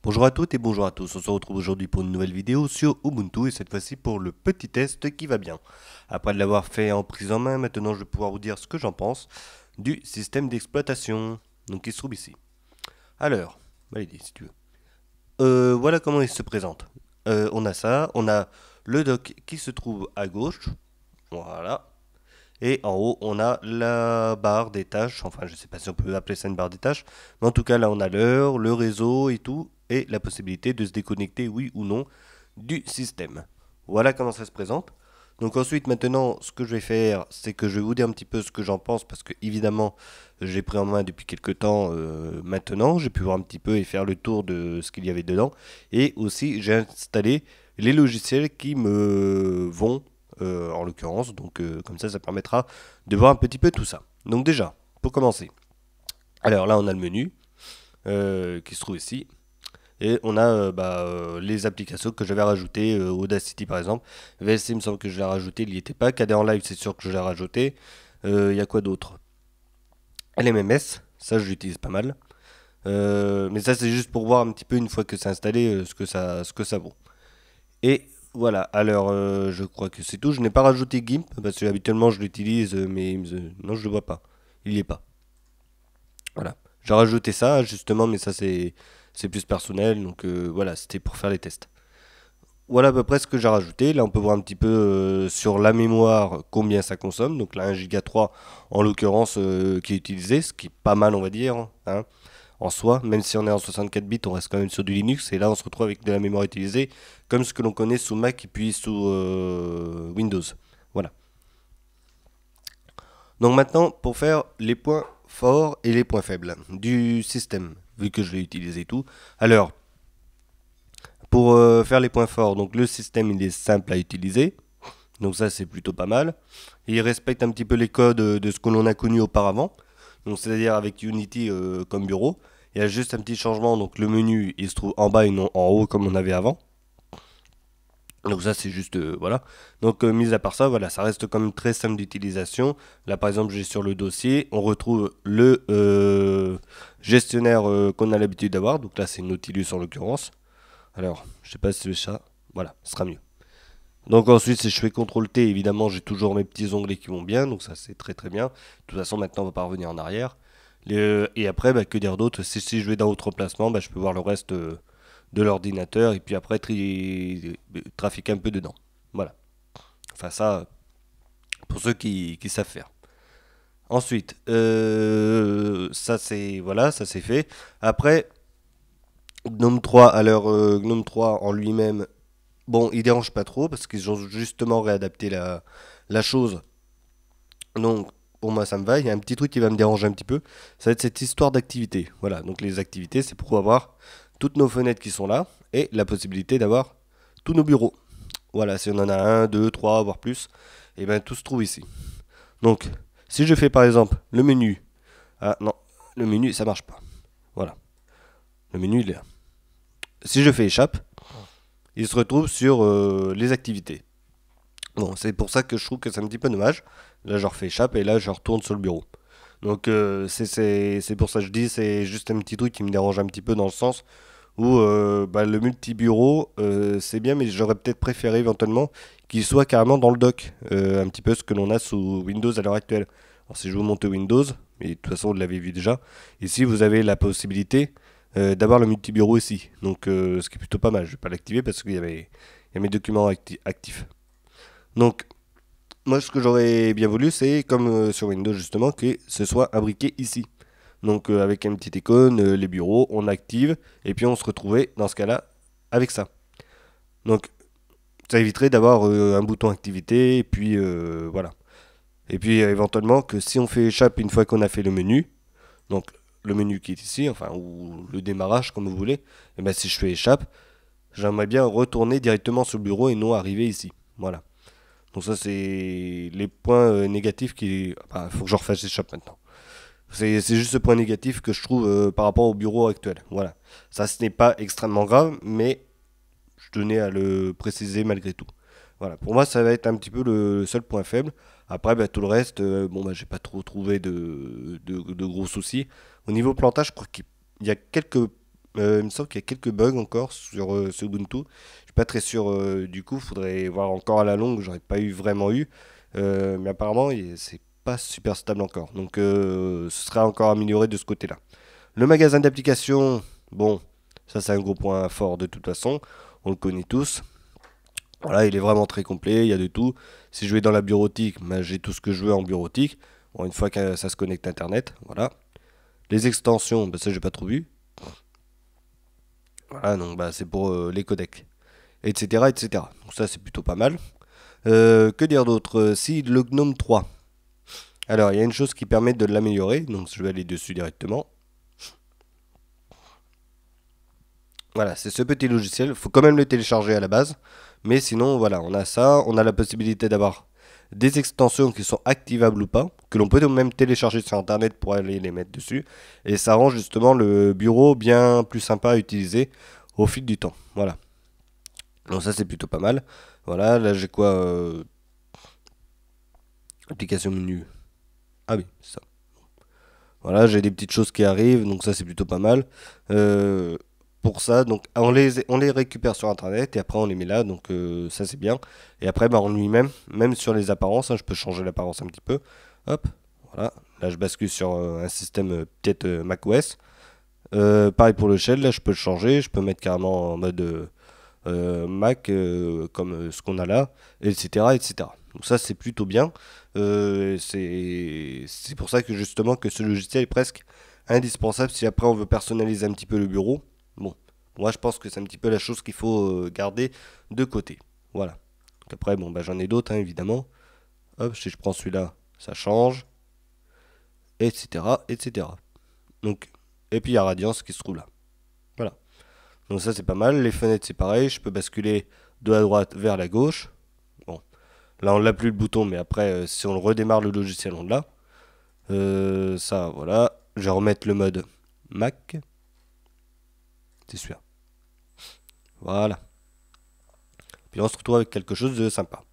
Bonjour à toutes et bonjour à tous, on se retrouve aujourd'hui pour une nouvelle vidéo sur Ubuntu et cette fois-ci pour le petit test qui va bien. Après de l'avoir fait en prise en main, maintenant je vais pouvoir vous dire ce que j'en pense du système d'exploitation, donc qui se trouve ici. Alors, allez-y si tu veux. Voilà comment il se présente. On a ça, on a le dock qui se trouve à gauche, voilà. Et en haut, on a la barre des tâches. Enfin, je ne sais pas si on peut appeler ça une barre des tâches. Mais en tout cas, là, on a l'heure, le réseau et tout. Et la possibilité de se déconnecter, oui ou non, du système. Voilà comment ça se présente. Donc ensuite, maintenant, ce que je vais faire, c'est que je vais vous dire un petit peu ce que j'en pense. Parce que, évidemment, j'ai pris en main depuis quelques temps maintenant. J'ai pu voir un petit peu et faire le tour de ce qu'il y avait dedans. Et aussi, j'ai installé les logiciels qui me vont en l'occurrence. Donc comme ça permettra de voir un petit peu tout ça. Donc déjà, pour commencer, alors là on a le menu qui se trouve ici. Et on a les applications que j'avais rajoutées, Audacity par exemple. VSC, il me semble que je l'ai rajouté, il n'y était pas. KDE en live, c'est sûr que je l'ai rajouté. Il y a quoi d'autre? LMMS, ça je l'utilise pas mal. Mais ça c'est juste pour voir un petit peu une fois que c'est installé ce que ça vaut. Et voilà, alors je crois que c'est tout. Je n'ai pas rajouté GIMP parce que habituellement je l'utilise, mais non, je le vois pas. Il y est pas. Voilà. J'ai rajouté ça justement, mais ça c'est plus personnel. Donc voilà, c'était pour faire les tests. Voilà à peu près ce que j'ai rajouté. Là, on peut voir un petit peu sur la mémoire combien ça consomme. Donc là, 1,3 Go en l'occurrence qui est utilisé, ce qui est pas mal, on va dire, hein, en soi. Même si on est en 64 bits, on reste quand même sur du Linux. Et là, on se retrouve avec de la mémoire utilisée, comme ce que l'on connaît sous Mac et puis sous Windows. Voilà. Donc maintenant, pour faire les points forts et les points faibles du système, vu que je l'ai utilisé et tout. Alors, pour faire les points forts, donc le système il est simple à utiliser. Donc ça c'est plutôt pas mal. Et il respecte un petit peu les codes de ce que l'on a connu auparavant. Donc c'est-à-dire avec Unity comme bureau. Il y a juste un petit changement. Donc le menu il se trouve en bas et non en haut comme on avait avant. Donc ça c'est juste voilà. Donc mis à part ça, voilà, ça reste quand même très simple d'utilisation. Là par exemple j'ai sur le dossier, on retrouve le gestionnaire qu'on a l'habitude d'avoir. Donc là c'est Nautilus en l'occurrence. Alors je sais pas si c'est ça. Voilà, ce sera mieux. Donc ensuite, si je fais CTRL T, évidemment, j'ai toujours mes petits onglets qui vont bien, donc ça c'est très très bien. De toute façon, maintenant, on va pas revenir en arrière. Et après, que dire d'autre? Si je vais dans autre emplacement, je peux voir le reste de l'ordinateur et puis après trafiquer un peu dedans. Voilà. Enfin ça, pour ceux qui savent faire. Ensuite, ça c'est voilà, ça c'est fait. Après, GNOME 3, alors GNOME 3 en lui-même, bon, il dérange pas trop parce qu'ils ont justement réadapté la chose. Donc, pour moi, ça me va. Il y a un petit truc qui va me déranger un petit peu. Ça va être cette histoire d'activité. Voilà, donc les activités, c'est pour avoir toutes nos fenêtres qui sont là et la possibilité d'avoir tous nos bureaux. Voilà, si on en a un, deux, trois, voire plus, et bien tout se trouve ici. Donc, si je fais par exemple le menu, ah non, le menu ça marche pas. Voilà, le menu il est là. Si je fais échappe, il se retrouve sur les activités. Bon, c'est pour ça que je trouve que c'est un petit peu dommage. Là, je refais échappe et là, je retourne sur le bureau. Donc, c'est pour ça que je dis, c'est juste un petit truc qui me dérange un petit peu dans le sens où le multi-bureau, c'est bien, mais j'aurais peut-être préféré éventuellement qu'il soit carrément dans le dock. Un petit peu ce que l'on a sous Windows à l'heure actuelle. Alors, si je vous monte Windows, mais de toute façon, vous l'avez vu déjà, ici, vous avez la possibilité d'avoir le multi-bureau ici. Donc, ce qui est plutôt pas mal. Je ne vais pas l'activer parce il y a mes documents actifs. Donc, moi, ce que j'aurais bien voulu, c'est comme sur Windows justement, que ce soit imbriqué ici. Donc, avec une petite icône, les bureaux, on active, et puis on se retrouvait dans ce cas-là avec ça. Donc, ça éviterait d'avoir un bouton activité, et puis voilà. Et puis éventuellement que si on fait échappe une fois qu'on a fait le menu, donc le menu qui est ici, enfin, ou le démarrage comme vous voulez, et ben si je fais échappe, j'aimerais bien retourner directement sur le bureau et non arriver ici. Voilà. Donc ça c'est les points négatifs qui... Enfin, faut que je refasse échappe maintenant. C'est juste ce point négatif que je trouve par rapport au bureau actuel. Voilà. Ça ce n'est pas extrêmement grave, mais je tenais à le préciser malgré tout. Voilà. Pour moi ça va être un petit peu le seul point faible. Après tout le reste, j'ai pas trop trouvé de gros soucis. Au niveau plantage, je crois qu'il y a quelques Il me semble qu'il y a quelques bugs encore sur Ubuntu. Je suis pas très sûr du coup, faudrait voir encore à la longue, j'aurais pas vraiment eu. Mais apparemment, c'est pas super stable encore. Donc ce sera encore amélioré de ce côté-là. Le magasin d'applications, bon, ça c'est un gros point fort de toute façon. On le connaît tous. Voilà, il est vraiment très complet, il y a de tout. Si je vais dans la bureautique, ben, j'ai tout ce que je veux en bureautique. Bon, une fois que ça se connecte à Internet, voilà. Les extensions, ben, ça j'ai pas trop vu. Voilà, donc bah, c'est pour les codecs, etc., etc. Donc ça c'est plutôt pas mal. Que dire d'autre? Si le GNOME 3. Alors il y a une chose qui permet de l'améliorer, donc je vais aller dessus directement. Voilà, c'est ce petit logiciel. Il faut quand même le télécharger à la base. Mais sinon, voilà, on a ça. On a la possibilité d'avoir des extensions qui sont activables ou pas, que l'on peut même télécharger sur Internet pour aller les mettre dessus. Et ça rend justement le bureau bien plus sympa à utiliser au fil du temps. Voilà. Donc ça, c'est plutôt pas mal. Voilà, là j'ai quoi application menu. Ah oui, c'est ça. Voilà, j'ai des petites choses qui arrivent, donc ça c'est plutôt pas mal. Euh, pour ça, donc on les récupère sur internet et après on les met là, donc ça c'est bien. Et après, bah, en lui-même, même sur les apparences, hein, je peux changer l'apparence un petit peu. Hop, voilà. Là je bascule sur un système peut-être macOS. Pareil pour le shell, là je peux le changer, je peux mettre carrément en mode Mac comme ce qu'on a là, etc., etc. Donc ça c'est plutôt bien. C'est pour ça que justement que ce logiciel est presque indispensable si après on veut personnaliser un petit peu le bureau. Bon, moi je pense que c'est un petit peu la chose qu'il faut garder de côté. Voilà. Donc après bon bah j'en ai d'autres hein, évidemment. Hop, si je prends celui-là, ça change, etc., etc. Donc et puis il y a Radiance qui se trouve là. Voilà. Donc ça c'est pas mal. Les fenêtres c'est pareil, je peux basculer de la droite vers la gauche. Bon, là on l'a plus le bouton, mais après si on redémarre le logiciel on l'a. Ça voilà. Je vais remettre le mode Mac. C'est celui-là. Voilà. Puis on se retrouve avec quelque chose de sympa.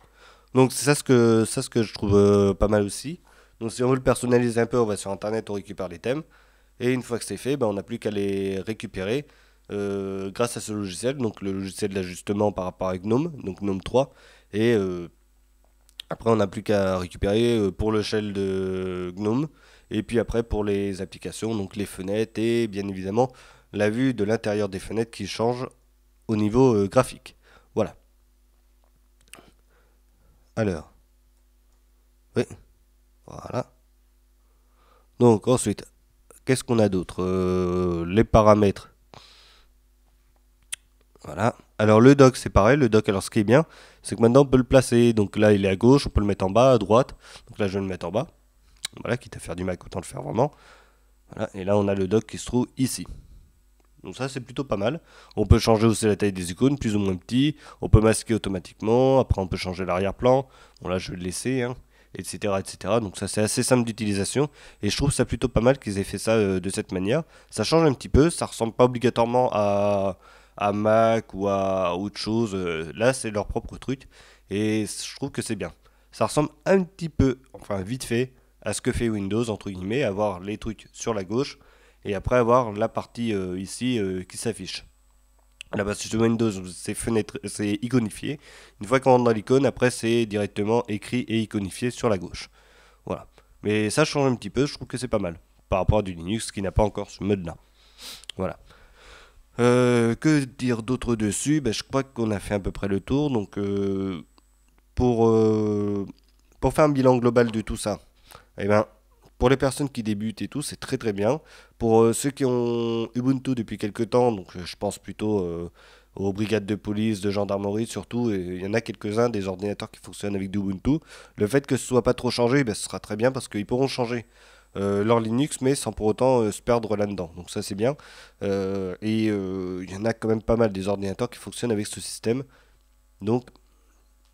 Donc c'est ça ce que je trouve pas mal aussi. Donc si on veut le personnaliser un peu, on va sur internet, on récupère les thèmes. Et une fois que c'est fait, ben, on n'a plus qu'à les récupérer grâce à ce logiciel, donc le logiciel d'ajustement par rapport à GNOME, donc GNOME 3. Et après, on n'a plus qu'à récupérer pour le shell de GNOME. Et puis après, pour les applications, donc les fenêtres et bien évidemment la vue de l'intérieur des fenêtres qui change au niveau graphique. Voilà. Alors, oui, voilà. Donc ensuite, qu'est-ce qu'on a d'autre? Les paramètres. Voilà. Alors le dock, c'est pareil. Le dock, alors ce qui est bien, c'est que maintenant on peut le placer. Donc là, il est à gauche, on peut le mettre en bas, à droite. Donc là, je vais le mettre en bas. Voilà, quitte à faire du Mac, autant le faire vraiment. Voilà. Et là, on a le dock qui se trouve ici. Donc ça, c'est plutôt pas mal. On peut changer aussi la taille des icônes, plus ou moins petit. On peut masquer automatiquement. Après, on peut changer l'arrière-plan. Bon là, je vais le laisser, hein, etc., etc. Donc ça, c'est assez simple d'utilisation. Et je trouve ça plutôt pas mal qu'ils aient fait ça de cette manière. Ça change un petit peu. Ça ressemble pas obligatoirement à Mac ou à autre chose. Là, c'est leur propre truc. Et je trouve que c'est bien. Ça ressemble un petit peu, enfin vite fait, à ce que fait Windows, entre guillemets, avoir les trucs sur la gauche et après avoir la partie ici qui s'affiche. La base de Windows, c'est iconifié. Une fois qu'on rentre dans l'icône, après c'est directement écrit et iconifié sur la gauche. Voilà. Mais ça change un petit peu, je trouve que c'est pas mal. Par rapport à du Linux qui n'a pas encore ce mode-là. Voilà. Que dire d'autre dessus? Ben, je crois qu'on a fait à peu près le tour. Donc pour, euh, pour faire un bilan global de tout ça, eh ben, pour les personnes qui débutent et tout, c'est très très bien. Pour ceux qui ont Ubuntu depuis quelques temps, donc je pense plutôt aux brigades de police, de gendarmerie surtout, et il y en a quelques-uns des ordinateurs qui fonctionnent avec du Ubuntu. Le fait que ce soit pas trop changé, ben, ce sera très bien parce qu'ils pourront changer leur Linux, mais sans pour autant se perdre là-dedans. Donc ça c'est bien. Et il y en a quand même pas mal des ordinateurs qui fonctionnent avec ce système. Donc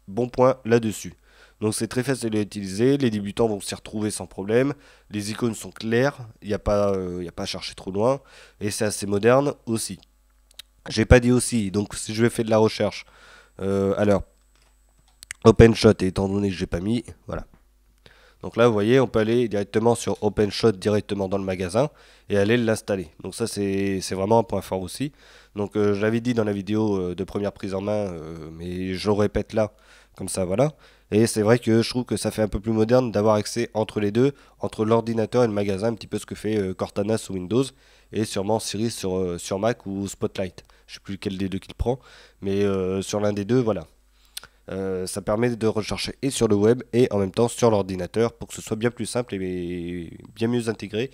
bon point là-dessus. Donc c'est très facile à utiliser, les débutants vont s'y retrouver sans problème, les icônes sont claires, il y a pas à chercher trop loin, et c'est assez moderne aussi. J'ai pas dit aussi, donc si je vais faire de la recherche, alors OpenShot, et étant donné que j'ai pas mis, voilà. Donc là, vous voyez, on peut aller directement sur OpenShot directement dans le magasin et aller l'installer. Donc ça, c'est vraiment un point fort aussi. Donc je l'avais dit dans la vidéo de première prise en main, mais je le répète là, comme ça, voilà. Et c'est vrai que je trouve que ça fait un peu plus moderne d'avoir accès entre les deux, entre l'ordinateur et le magasin, un petit peu ce que fait Cortana sous Windows, et sûrement Siri sur Mac ou Spotlight. Je sais plus lequel des deux qu'il prend, mais sur l'un des deux, voilà. Ça permet de rechercher et sur le web et en même temps sur l'ordinateur pour que ce soit bien plus simple et bien mieux intégré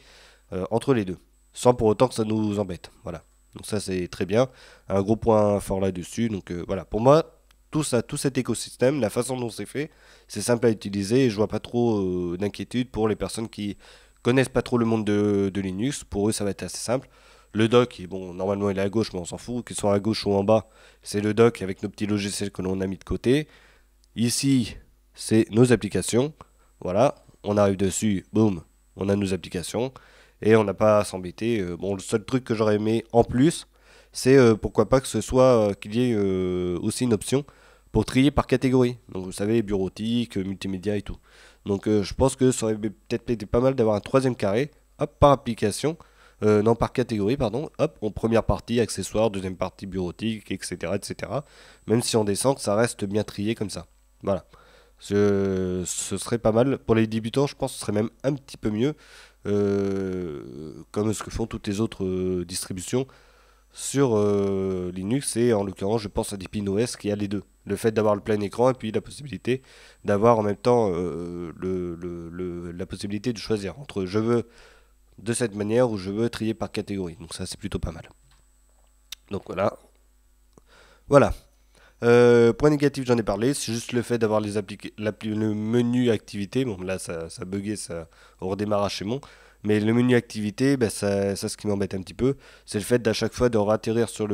entre les deux, sans pour autant que ça nous embête. Voilà. Donc ça c'est très bien, un gros point fort là-dessus. Donc voilà, pour moi, tout ça, tout cet écosystème, la façon dont c'est fait, c'est simple à utiliser et je vois pas trop d'inquiétude pour les personnes qui connaissent pas trop le monde de Linux. Pour eux, ça va être assez simple. Le dock, bon, normalement il est à gauche, mais on s'en fout, qu'il soit à gauche ou en bas, c'est le dock avec nos petits logiciels que l'on a mis de côté. Ici, c'est nos applications. Voilà, on arrive dessus, boum, on a nos applications et on n'a pas à s'embêter. Bon, le seul truc que j'aurais aimé en plus, c'est pourquoi pas que ce soit qu'il y ait aussi une option pour trier par catégorie. Donc vous savez, bureautique, multimédia et tout. Donc je pense que ça aurait peut-être été pas mal d'avoir un troisième carré, hop, par application, non par catégorie, pardon, hop, en première partie accessoires, deuxième partie bureautique, etc., etc. Même si on descend, ça reste bien trié comme ça. Voilà. Ce serait pas mal. Pour les débutants, je pense que ce serait même un petit peu mieux, comme ce que font toutes les autres distributions sur Linux. Et en l'occurrence, je pense à DeepinOS qui a les deux. Le fait d'avoir le plein écran et puis la possibilité d'avoir en même temps la possibilité de choisir entre je veux de cette manière ou je veux trier par catégorie. Donc ça, c'est plutôt pas mal. Donc voilà. Voilà. Point négatif, j'en ai parlé, c'est juste le fait d'avoir le menu activité. Bon, là, ça buguait, ça au redémarrage c'est bon. Mais le menu activité, bah, ça ce qui m'embête un petit peu, c'est le fait d'à chaque fois de ratterrir sur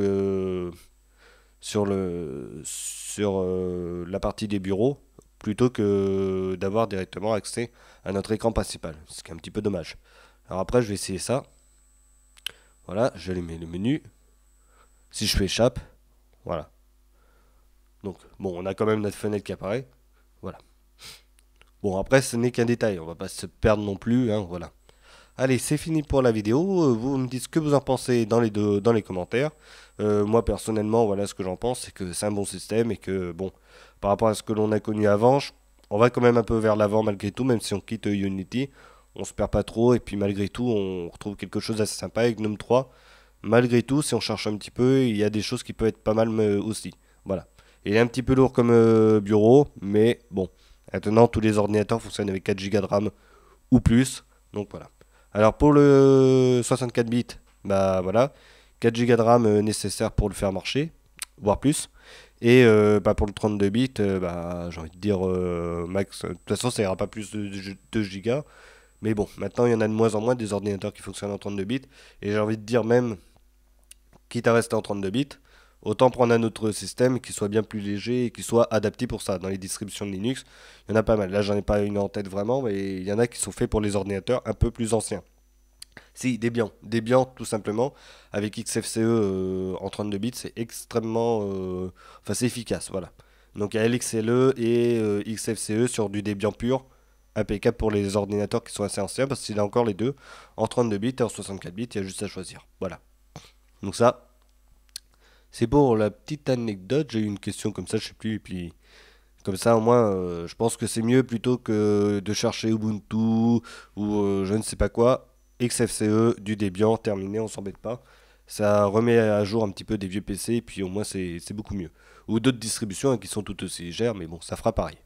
la partie des bureaux plutôt que d'avoir directement accès à notre écran principal, ce qui est un petit peu dommage. Alors après, je vais essayer ça. Voilà, je lui mets le menu. Si je fais échappe, voilà. Donc, bon, on a quand même notre fenêtre qui apparaît. Voilà. Bon, après, ce n'est qu'un détail. On va pas se perdre non plus, hein, voilà. Allez, c'est fini pour la vidéo. Vous me dites ce que vous en pensez dans les commentaires. Moi, personnellement, voilà ce que j'en pense. C'est que c'est un bon système et que, bon, par rapport à ce que l'on a connu avant, on va quand même un peu vers l'avant malgré tout, même si on quitte Unity. On se perd pas trop et puis malgré tout, on retrouve quelque chose d'assez sympa avec GNOME 3. Malgré tout, si on cherche un petit peu, il y a des choses qui peuvent être pas mal aussi. Voilà. Il est un petit peu lourd comme bureau, mais bon. Maintenant, tous les ordinateurs fonctionnent avec 4 Go de RAM ou plus. Donc voilà. Alors pour le 64 bits, bah voilà, 4 Go de RAM nécessaire pour le faire marcher, voire plus. Et bah, pour le 32 bits, bah, j'ai envie de dire max. De toute façon, ça ira pas plus de 2 Go. Mais bon, maintenant, il y en a de moins en moins des ordinateurs qui fonctionnent en 32 bits. Et j'ai envie de dire même, quitte à rester en 32 bits, autant prendre un autre système qui soit bien plus léger et qui soit adapté pour ça. Dans les distributions de Linux, il y en a pas mal. Là, j'en ai pas une en tête vraiment, mais il y en a qui sont faits pour les ordinateurs un peu plus anciens. Si, Debian. Debian, tout simplement, avec XFCE en 32 bits, c'est extrêmement... enfin, c'est efficace, voilà. Donc, il y a LXLE et XFCE sur du Debian pur, impeccable pour les ordinateurs qui sont assez anciens, parce qu'il a encore les deux, en 32 bits et en 64 bits, il y a juste à choisir. Voilà. Donc ça, c'est pour la petite anecdote. J'ai eu une question comme ça, je sais plus, et puis... Comme ça, au moins, je pense que c'est mieux plutôt que de chercher Ubuntu ou je ne sais pas quoi. XFCE, du Debian, terminé, on s'embête pas. Ça remet à jour un petit peu des vieux PC et puis au moins c'est beaucoup mieux. Ou d'autres distributions qui sont tout aussi légères, mais bon, ça fera pareil.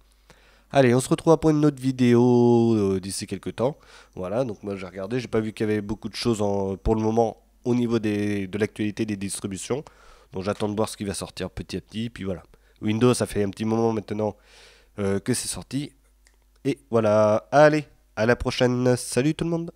Allez, on se retrouve pour une autre vidéo d'ici quelques temps. Voilà, donc moi j'ai regardé, j'ai pas vu qu'il y avait beaucoup de choses pour le moment au niveau de l'actualité des distributions. Donc j'attends de voir ce qui va sortir petit à petit, puis voilà. Windows, ça fait un petit moment maintenant que c'est sorti. Et voilà, allez, à la prochaine. Salut tout le monde.